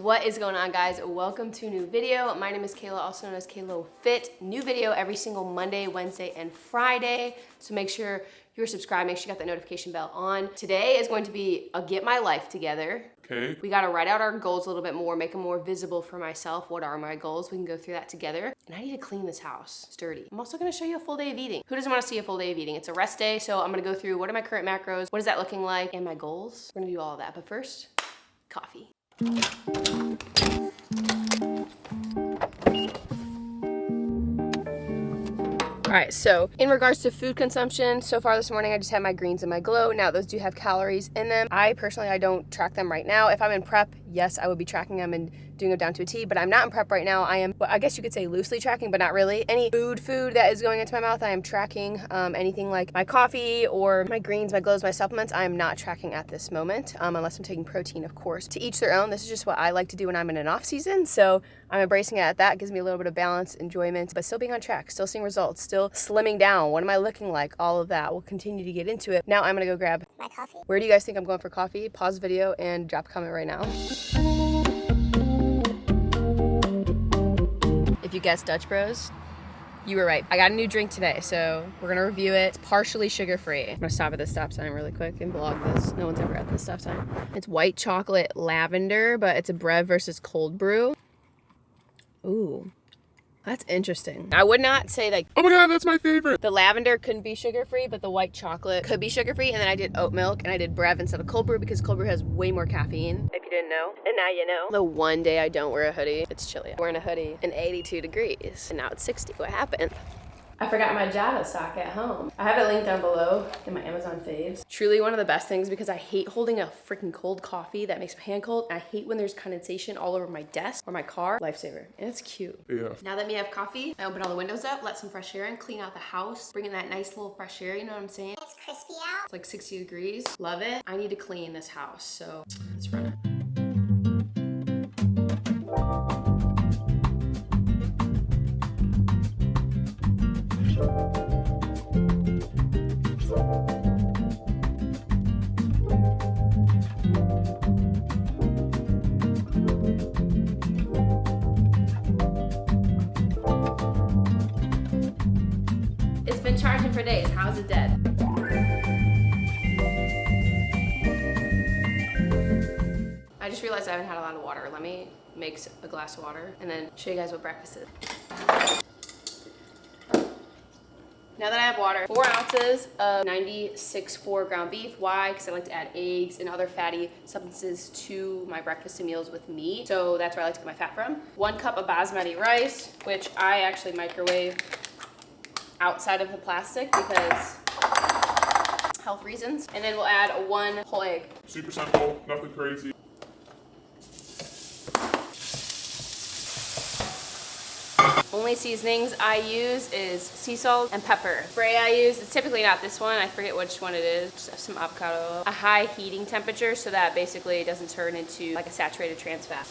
What is going on, guys? Welcome to a new video. My name is Kayla, also known as Kaylofit. New video every single Monday, Wednesday, and Friday. So make sure you're subscribed, make sure you got the notification bell on. Today is going to be a get my life together. Okay. We gotta write out our goals a little bit more, make them more visible for myself. What are my goals? We can go through that together. And I need to clean this house. It's dirty. I'm also gonna show you a full day of eating. Who doesn't wanna see a full day of eating? It's a rest day, so I'm gonna go through what are my current macros, what is that looking like, and my goals. We're gonna do all of that, but first, coffee. All right, so in regards to food consumption, so far this morning I just had my greens and my glow. Now those do have calories in them. I don't track them right now. If I'm in prep, yes, I would be tracking them and doing them down to a T, but I'm not in prep right now. I am, well, I guess you could say loosely tracking, but not really. Any food that is going into my mouth, I am tracking. Anything like my coffee or my greens, my glows, my supplements, I am not tracking at this moment, unless I'm taking protein, of course. To each their own. This is just what I like to do when I'm in an off season, so I'm embracing it at that. It gives me a little bit of balance, enjoyment, but still being on track, still seeing results, still slimming down. What am I looking like? All of that. We'll continue to get into it. Now I'm gonna go grab my coffee. Where do you guys think I'm going for coffee? Pause the video and drop a comment right now. If you guessed Dutch Bros, you were right. I got a new drink today, so we're gonna review it. It's partially sugar-free. I'm gonna stop at this stop sign really quick and vlog this. No one's ever at this stop sign. It's white chocolate lavender, but it's a Brev versus cold brew. Ooh, that's interesting. I would not say like, Oh my god, that's my favorite. the lavender couldn't be sugar-free, but the white chocolate could be sugar-free. And then I did oat milk and I did Brev instead of cold brew because cold brew has way more caffeine. If you didn't know, and now you know. The one day I don't wear a hoodie, it's chilly. I'm wearing a hoodie in 82 degrees and now it's 60. What happened? I forgot my Java sock at home. I have it linked down below in my Amazon faves. Truly one of the best things because I hate holding a freaking cold coffee that makes my hand cold. I hate when there's condensation all over my desk or my car. Lifesaver. And it's cute. Yeah. Now that we have coffee, I open all the windows up, let some fresh air in, clean out the house, bring in that nice little fresh air, you know what I'm saying? It's crispy out. It's like 60 degrees. Love it. I need to clean this house, so let's run it. It's been charging for days. How's it dead? I just realized I haven't had a lot of water. Let me make a glass of water and then show you guys what breakfast is. Now that I have water, 4 ounces of 96.4 ground beef. Why? Because I like to add eggs and other fatty substances to my breakfast and meals with meat. So that's where I like to get my fat from. 1 cup of basmati rice, which I actually microwave outside of the plastic because health reasons. And then we'll add 1 whole egg. Super simple, nothing crazy. Only seasonings I use is sea salt and pepper. Spray I use, it's typically not this one, I forget which one it is. Just have some avocado oil. A high heating temperature so that basically it doesn't turn into like a saturated trans fat.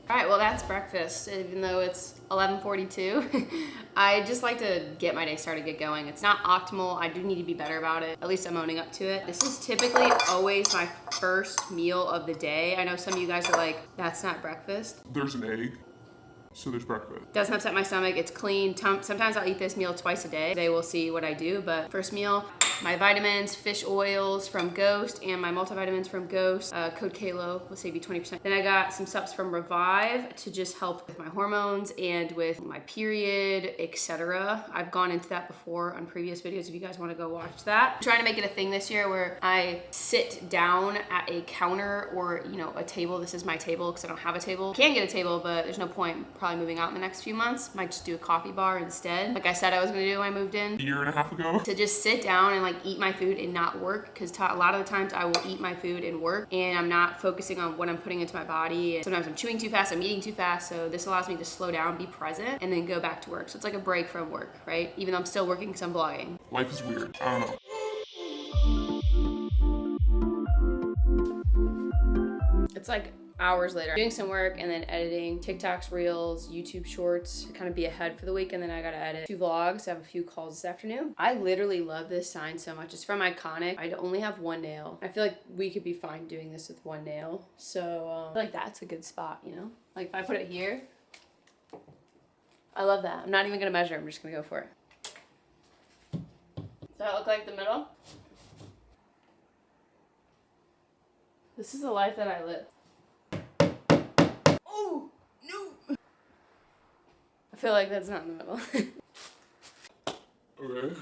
All right, well that's breakfast, even though it's 11:42. I just like to get my day started, get going. It's not optimal, I do need to be better about it. At least I'm owning up to it. This is typically always my first meal of the day. I know some of you guys are like, that's not breakfast. There's an egg, so there's breakfast. Doesn't upset my stomach, it's clean. Sometimes I'll eat this meal twice a day. Today we'll see what I do, but first meal, my vitamins, fish oils from Ghost, and my multivitamins from Ghost. Code KAYLO will save you 20%. Then I got some subs from Revive to just help with my hormones and with my period, etc. I've gone into that before on previous videos if you guys want to go watch that. I'm trying to make it a thing this year where I sit down at a counter or, you know, a table. This is my table because I don't have a table. Can get a table, but there's no point probably moving out in the next few months. Might just do a coffee bar instead. Like I said I was going to do when I moved in. A year and a half ago. To just sit down and like eat my food and not work, because a lot of the times I will eat my food and work and I'm not focusing on what I'm putting into my body, and sometimes I'm chewing too fast, I'm eating too fast. So this allows me to slow down, be present, and then go back to work. So it's like a break from work, right? Even though I'm still working because I'm vlogging. Life is weird, I don't know. It's like hours later, doing some work and then editing TikToks, Reels, YouTube Shorts to kind of be ahead for the week. And then I gotta edit 2 vlogs. I have a few calls this afternoon. I literally love this sign so much. It's from Iconic. I only have 1 nail. I feel like we could be fine doing this with 1 nail. So I feel like that's a good spot, you know? Like if I put it here, I love that. I'm not even gonna measure. I'm just gonna go for it. Does that look like the middle? This is the life that I live. Oh, no. I feel like that's not in the middle. Okay.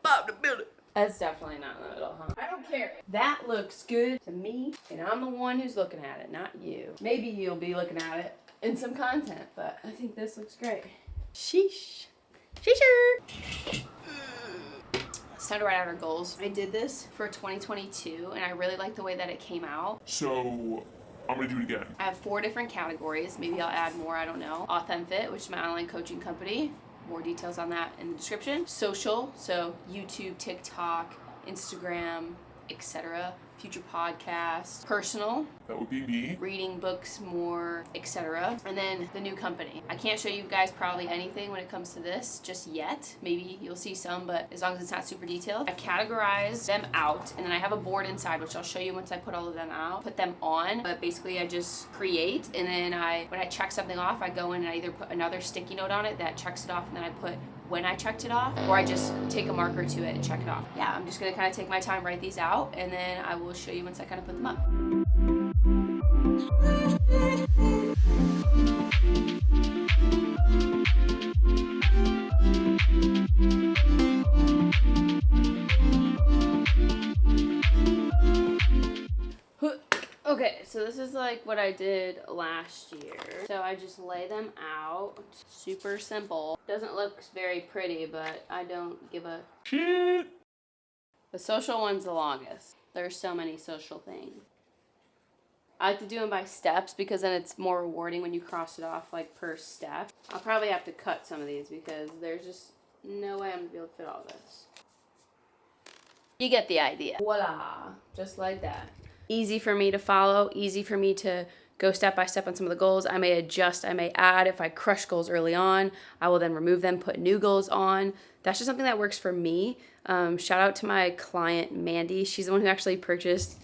Bob the Builder. That's definitely not in the middle, huh? I don't care. That looks good to me, and I'm the one who's looking at it, not you. Maybe you'll be looking at it in some content, but I think this looks great. Sheesh. Sheesher. It's time to write out our goals. I did this for 2022, and I really like the way that it came out. So I'm gonna do it again. I have 4 different categories. Maybe I'll add more, I don't know. HYDROJUG, which is my online coaching company. More details on that in the description. Social, so YouTube, TikTok, Instagram, etc. Future podcasts. Personal, That would be me. reading books more, etc. And then the new company. I can't show you guys probably anything when it comes to this just yet. Maybe you'll see some, but as long as it's not super detailed. I categorize them out, and then I have a board inside, which I'll show you once I put all of them out, put them on. But basically I just create, and then when I check something off, I go in and I either put another sticky note on it that checks it off, and then I put when I checked it off, or I just take a marker to it and check it off. Yeah, I'm just gonna kind of take my time, write these out, and then I will show you once I kind of put them up. Okay, so this is like what I did last year. So I just lay them out. Super simple. Doesn't look very pretty, but I don't give a Shit. The social one's the longest. There's so many social things. I like to do them by steps because then it's more rewarding when you cross it off like per step. I'll probably have to cut some of these because there's just no way I'm gonna be able to fit all this. You get the idea. Voila, just like that. Easy for me to follow, easy for me to go step by step on some of the goals. I may adjust, I may add. If I crush goals early on, I will then remove them, put new goals on. That's just something that works for me. Shout out to my client, Mandy. She's the one who actually purchased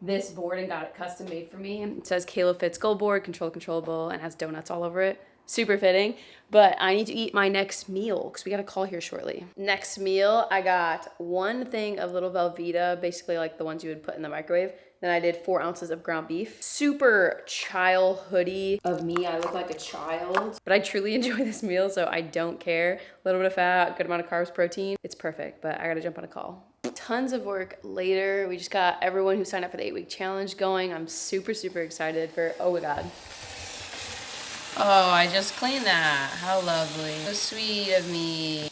this board and got it custom made for me. It says Kaylofit's goal board, controllable, and has donuts all over it. Super fitting. But I need to eat my next meal because we got a call here shortly. Next meal, I got 1 thing of little Velveeta, basically like the ones you would put in the microwave. Then I did 4 ounces of ground beef. Super childhoody of me. I look like a child. But I truly enjoy this meal, so I don't care. A little bit of fat, good amount of carbs, protein. It's perfect, but I gotta jump on a call. Tons of work later. We just got everyone who signed up for the 8-week challenge going. I'm super, super excited for, oh my God. Oh, I just cleaned that. How lovely. So sweet of me.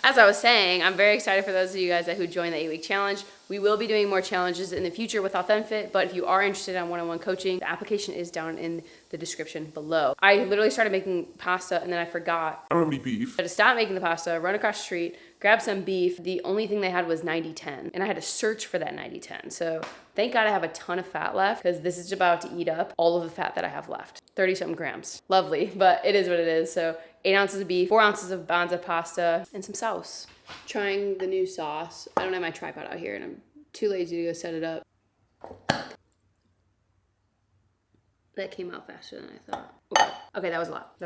As I was saying, I'm very excited for those of you guys who joined the 8-week challenge. We will be doing more challenges in the future with HYDROJUG, but if you are interested in one-on-one coaching, the application is down in the description below. I literally started making pasta and then I forgot. I don't have any beef. I had to stop making the pasta, run across the street, grab some beef. The only thing they had was 90-10, and I had to search for that 90-10. So thank God I have a ton of fat left because this is about to eat up all of the fat that I have left. 30-something grams. Lovely, but it is what it is. So 8 ounces of beef, 4 ounces of bonza pasta, and some sauce. Trying the new sauce. I don't have my tripod out here and I'm too lazy to go set it up. That came out faster than I thought. Okay, that was a lot.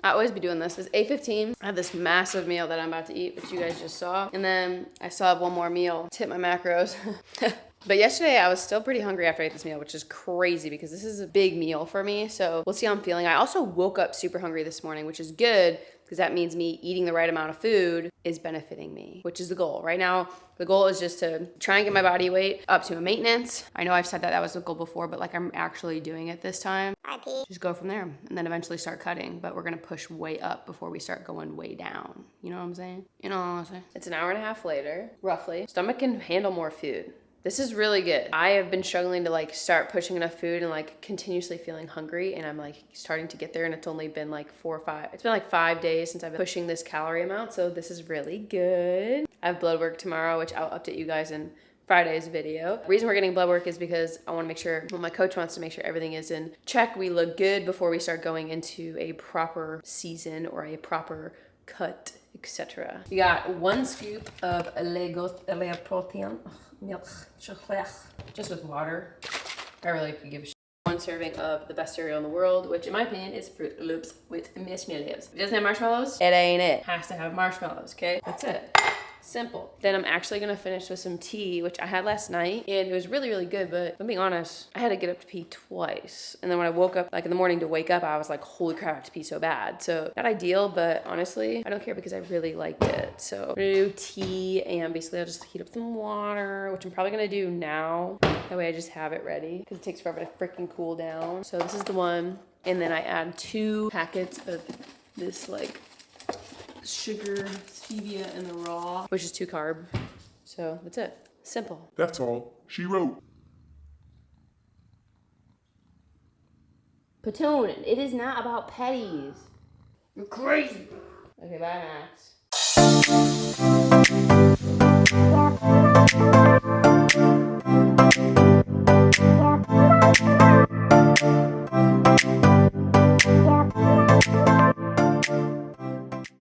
I always be doing this. It's 8:15. I have this massive meal that I'm about to eat, which you guys just saw. And then I still have 1 more meal to hit my macros. But yesterday I was still pretty hungry after I ate this meal, which is crazy because this is a big meal for me. So we'll see how I'm feeling. I also woke up super hungry this morning, which is good because that means me eating the right amount of food is benefiting me, which is the goal. Right now, the goal is just to try and get my body weight up to a maintenance. I know I've said that was the goal before, but like I'm actually doing it this time. Just go from there and then eventually start cutting, but we're gonna push way up before we start going way down. You know what I'm saying? You know what I'm saying? It's an hour and a half later, roughly. Stomach can handle more food. This is really good. I have been struggling to like start pushing enough food and like continuously feeling hungry, and I'm like starting to get there, and it's only been like 4 or 5. It's been like 5 days since I've been pushing this calorie amount, so this is really good. I have blood work tomorrow, which I'll update you guys in Friday's video. The reason we're getting blood work is because I want to make sure, well, my coach wants to make sure everything is in check. We look good before we start going into a proper season or a proper cut, etc. You got 1 scoop of lait protein milk chocolate, just with water. I really could give a shit. 1 serving of the best cereal in the world, which in my opinion is Fruit Loops with marshmallows. If it doesn't have marshmallows, it ain't it. Has to have marshmallows, okay? That's it. Simple. Then I'm actually gonna finish with some tea, which I had last night, and it was really, really good, but I'm being honest, I had to get up to pee twice. And then when I woke up, like in the morning to wake up, I was like, holy crap, I have to pee so bad. So not ideal, but honestly, I don't care because I really liked it. So I'm gonna do tea, and basically I'll just heat up some water, which I'm probably gonna do now. That way I just have it ready, because it takes forever to freaking cool down. So this is the one, and then I add 2 packets of this like sugar, stevia, and the raw, which is 2 carb. So that's it. Simple. That's all she wrote. Platoon, it is not about petties. You're crazy. Okay, bye, Max.